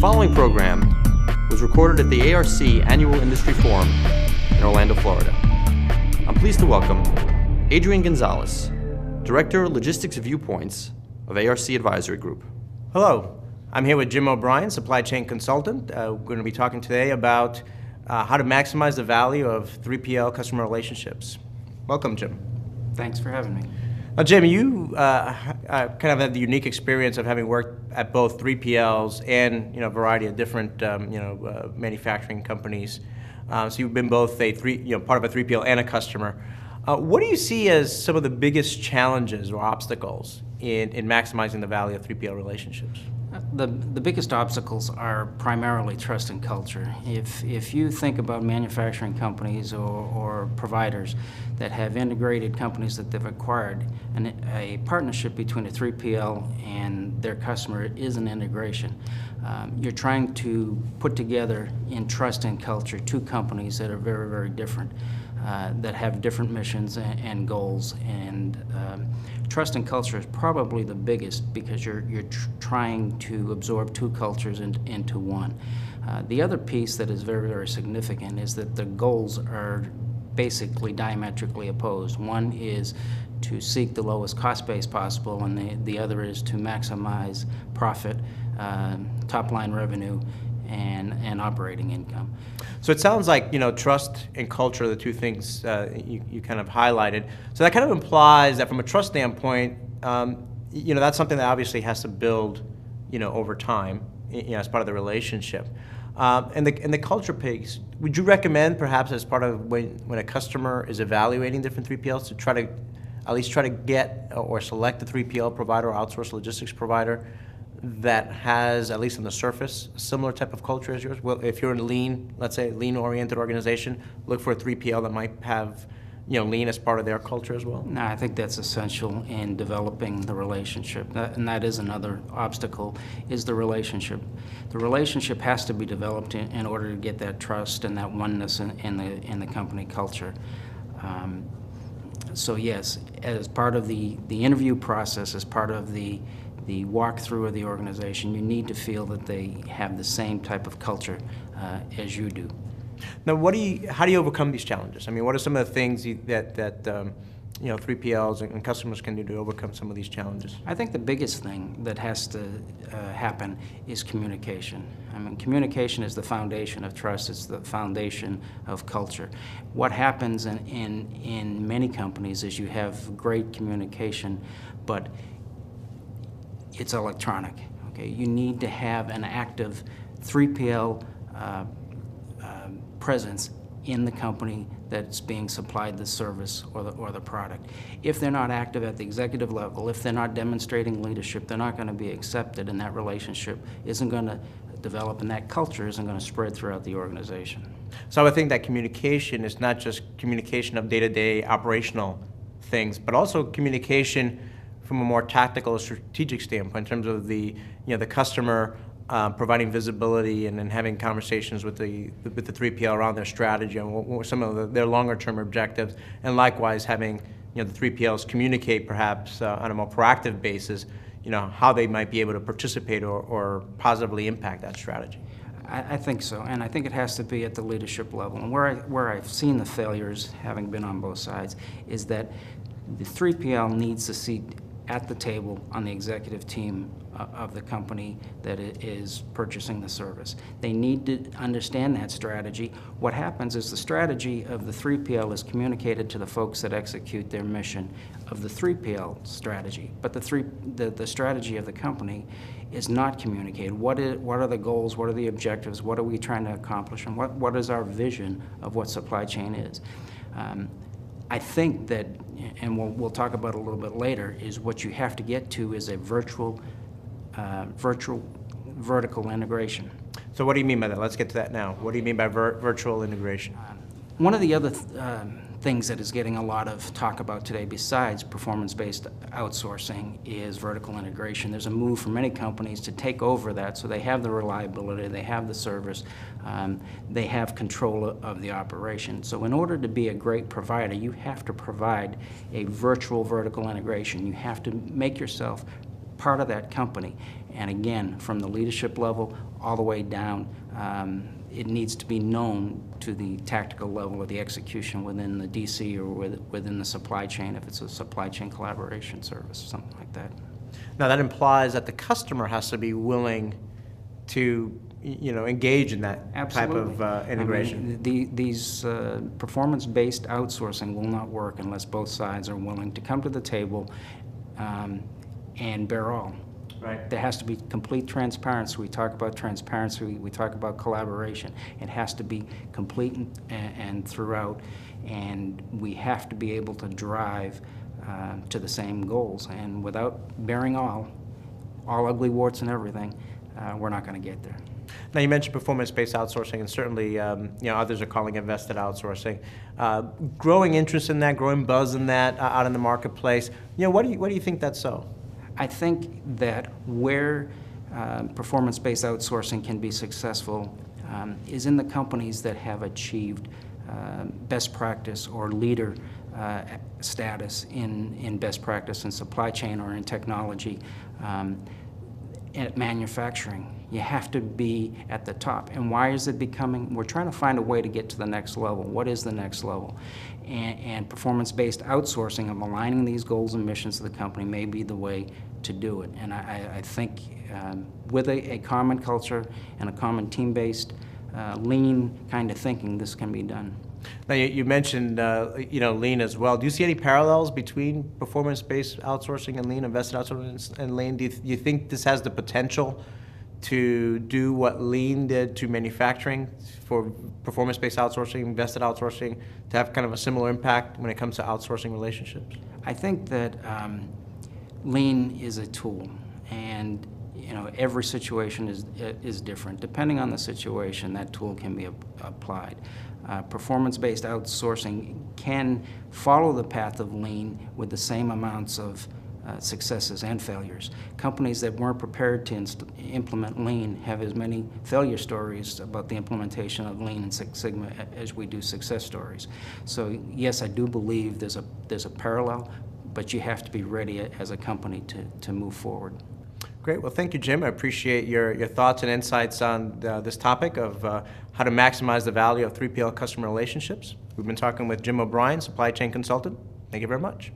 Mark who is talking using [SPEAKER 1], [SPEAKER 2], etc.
[SPEAKER 1] following program was recorded at the ARC Annual Industry Forum in Orlando, Florida. I'm pleased to welcome Adrian Gonzalez, Director, Logistics Viewpoints of ARC Advisory Group.
[SPEAKER 2] Hello, I'm here with Jim O'Brien, Supply Chain Consultant. We're going to be talking today about how to maximize the value of 3PL customer relationships. Welcome, Jim.
[SPEAKER 3] Thanks for having me.
[SPEAKER 2] Now, Jim, you kind of had the unique experience of having worked at both 3PLs and a variety of different manufacturing companies. So you've been both part of a 3PL and a customer. What do you see as some of the biggest challenges or obstacles in maximizing the value of 3PL relationships?
[SPEAKER 3] The biggest obstacles are primarily trust and culture. If you think about manufacturing companies or providers that have integrated companies that they've acquired, and a partnership between a 3PL and their customer is an integration. You're trying to put together in trust and culture two companies that are very, very different, that have different missions and goals, and trust and culture is probably the biggest because you're trying to absorb two cultures into one. The other piece that is very, very significant is that the goals are basically diametrically opposed. One is to seek the lowest cost base possible, and the other is to maximize profit, top line revenue, and operating income.
[SPEAKER 2] So it sounds like trust and culture are the two things you kind of highlighted. So that kind of implies that from a trust standpoint, that's something that obviously has to build over time as part of the relationship. And the culture piece, would you recommend perhaps as part of when a customer is evaluating different 3PLs to at least try to get or select a 3PL provider or outsourced logistics provider that has, at least on the surface, a similar type of culture as yours? Well, if you're in lean, let's say lean-oriented organization, look for a 3PL that might have lean as part of their culture as well?
[SPEAKER 3] No, I think that's essential in developing the relationship, and that is another obstacle, is the relationship. The relationship has to be developed in order to get that trust and that oneness in the company culture. So yes, as part of the interview process, as part of the walkthrough of the organization, you need to feel that they have the same type of culture as you do.
[SPEAKER 2] Now, how do you overcome these challenges? I mean, what are some of the things that 3PLs and customers can do to overcome some of these challenges?
[SPEAKER 3] I think the biggest thing that has to happen is communication. I mean, communication is the foundation of trust. It's the foundation of culture. What happens in many companies is you have great communication, but it's electronic. Okay, you need to have an active 3PL presence in the company that's being supplied the service or the product. If they're not active at the executive level, if they're not demonstrating leadership, they're not going to be accepted, and that relationship isn't going to develop, and that culture isn't going to spread throughout the organization.
[SPEAKER 2] So I would think that communication is not just communication of day-to-day operational things, but also communication from a more tactical or strategic standpoint in terms of the customer providing visibility and then having conversations with the 3PL around their strategy and what some of their longer-term objectives, and likewise having the 3PLs communicate perhaps on a more proactive basis how they might be able to participate or positively impact that strategy.
[SPEAKER 3] I think so, and I think it has to be at the leadership level. And where I've seen the failures, having been on both sides, is that the 3PL needs a seat at the table on the executive team of the company that is purchasing the service. They need to understand that strategy. What happens is the strategy of the 3PL is communicated to the folks that execute their mission of the 3PL strategy, but the strategy of the company is not communicated. What are the goals? What are the objectives? What are we trying to accomplish? And what is our vision of what supply chain is? I think that, and we'll talk about it a little bit later, is what you have to get to is a virtual vertical integration.
[SPEAKER 2] So what do you mean by that? Let's get to that now. What do you mean by virtual integration?
[SPEAKER 3] One of the other things that is getting a lot of talk about today, besides performance-based outsourcing, is vertical integration. There's a move for many companies to take over that, so they have the reliability, they have the service, they have control of the operation. So in order to be a great provider, you have to provide a virtual vertical integration. You have to make yourself part of that company. And again, from the leadership level all the way down, it needs to be known to the tactical level of the execution within the DC or within the supply chain, if it's a supply chain collaboration service, something like that.
[SPEAKER 2] Now that implies that the customer has to be willing to, engage in that
[SPEAKER 3] Absolutely.
[SPEAKER 2] type of integration.
[SPEAKER 3] I mean, these performance-based outsourcing will not work unless both sides are willing to come to the table and bear all.
[SPEAKER 2] Right.
[SPEAKER 3] There has to be complete transparency. We talk about transparency, we talk about collaboration. It has to be complete and throughout, and we have to be able to drive to the same goals. And without bearing all ugly warts and everything, we're not going to get there.
[SPEAKER 2] Now you mentioned performance-based outsourcing, and certainly others are calling it vested outsourcing. Growing interest in that, growing buzz in that out in the marketplace. What do you think that's so?
[SPEAKER 3] I think that where performance-based outsourcing can be successful is in the companies that have achieved best practice or leader status in best practice in supply chain or in technology, at manufacturing. You have to be at the top. And why is it becoming? We're trying to find a way to get to the next level. What is the next level? And performance-based outsourcing of aligning these goals and missions of the company may be the way to do it. And I think with a common culture and a common team-based, lean kind of thinking, this can be done.
[SPEAKER 2] Now you mentioned lean as well. Do you see any parallels between performance-based outsourcing and lean, invested outsourcing and lean? Do you think this has the potential to do what lean did to manufacturing for performance-based outsourcing, invested outsourcing, to have kind of a similar impact when it comes to outsourcing relationships?
[SPEAKER 3] I think that lean is a tool, and every situation is different. Depending on the situation, that tool can be applied. Performance-based outsourcing can follow the path of lean with the same amounts of successes and failures. Companies that weren't prepared to implement lean have as many failure stories about the implementation of lean and Six Sigma as we do success stories. So yes, I do believe there's a parallel, but you have to be ready as a company to move forward.
[SPEAKER 2] Great. Well, thank you, Jim. I appreciate your thoughts and insights on this topic of how to maximize the value of 3PL customer relationships. We've been talking with Jim O'Brien, supply chain consultant. Thank you very much.